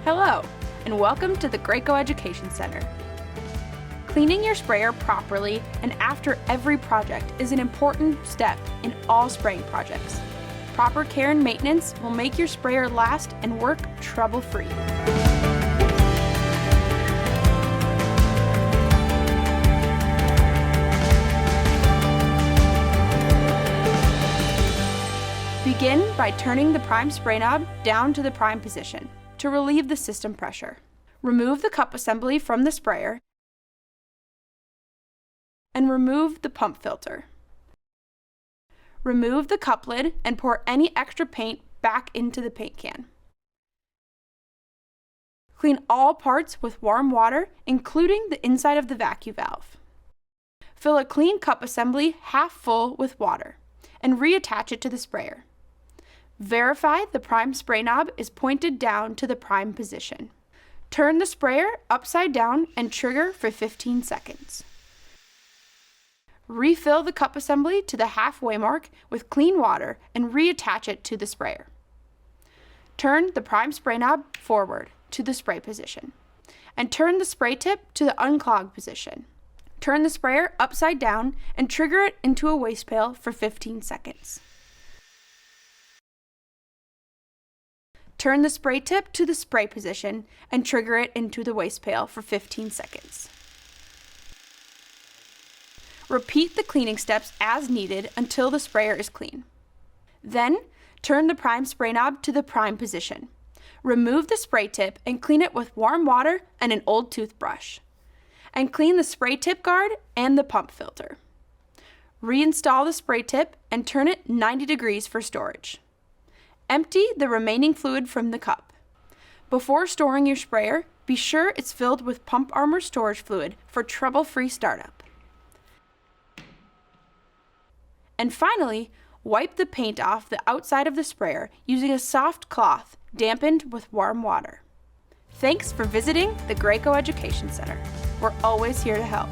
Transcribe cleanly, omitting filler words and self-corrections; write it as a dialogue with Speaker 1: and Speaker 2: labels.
Speaker 1: Hello, and welcome to the Graco Education Center. Cleaning your sprayer properly and after every project is an important step in all spraying projects. Proper care and maintenance will make your sprayer last and work trouble-free. Begin by turning the prime spray knob down to the prime position to relieve the system pressure. Remove the cup assembly from the sprayer and remove the pump filter. Remove the cup lid and pour any extra paint back into the paint can. Clean all parts with warm water, including the inside of the vacuum valve. Fill a clean cup assembly half full with water and reattach it to the sprayer. Verify the prime spray knob is pointed down to the prime position. Turn the sprayer upside down and trigger for 15 seconds. Refill the cup assembly to the halfway mark with clean water and reattach it to the sprayer. Turn the prime spray knob forward to the spray position and turn the spray tip to the unclogged position. Turn the sprayer upside down and trigger it into a waste pail for 15 seconds. Turn the spray tip to the spray position and trigger it into the waste pail for 15 seconds. Repeat the cleaning steps as needed until the sprayer is clean. Then, turn the prime spray knob to the prime position. Remove the spray tip and clean it with warm water and an old toothbrush. And clean the spray tip guard and the pump filter. Reinstall the spray tip and turn it 90 degrees for storage. Empty the remaining fluid from the cup. Before storing your sprayer, be sure it's filled with Pump Armor storage fluid for trouble-free startup. And finally, wipe the paint off the outside of the sprayer using a soft cloth dampened with warm water. Thanks for visiting the Graco Education Center. We're always here to help.